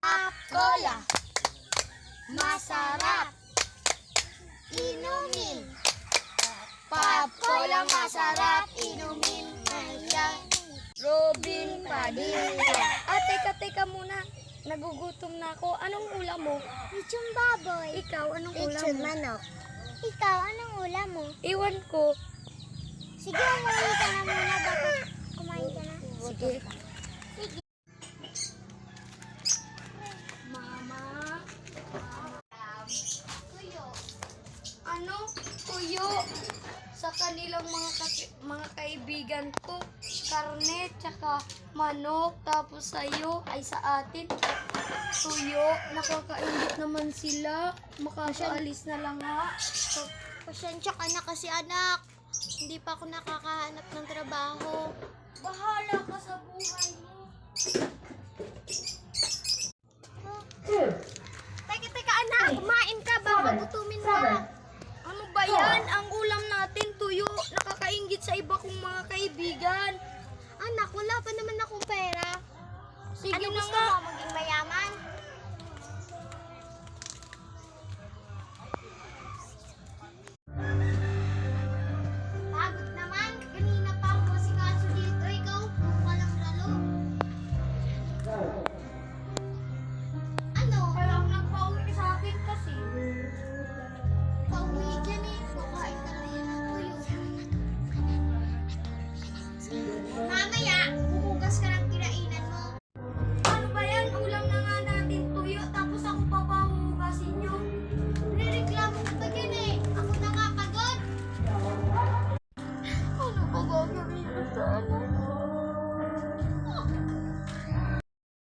Cola. Masarap. Inumin. Pop Cola masarap inumin. Ayan. Robin Padilla. Teka muna. Nagugutom na ako. Anong ulam mo? Lechon baboy. Ikaw, anong ulam Lechon mo? manok. Ikaw, anong ulam mo? Iwan ko. Sige, kumain ka na muna. Baka kumain ka na. Sige. Sige. Mama. Tuyo. Ano? Tuyo. Sa kanilang mga kaibigan ko, karne, tsaka manok, tapos sa'yo, ay sa atin, tuyo. Nakakaingit naman sila. Makakaalis na lang nga. Pasensya ka na kasi anak. Hindi pa ako nakakahanap ng trabaho. Bahala ka sa buhay mo. Teka anak, kumain ka. Baka gutumin mo. Ano ba yan? Ang ulam natin, tuyo. Nakakaingit sa iba kong mga kaibigan. Anak, wala pa naman akong pera. Sige Ano na gusto nga. mo? Maging mayaman?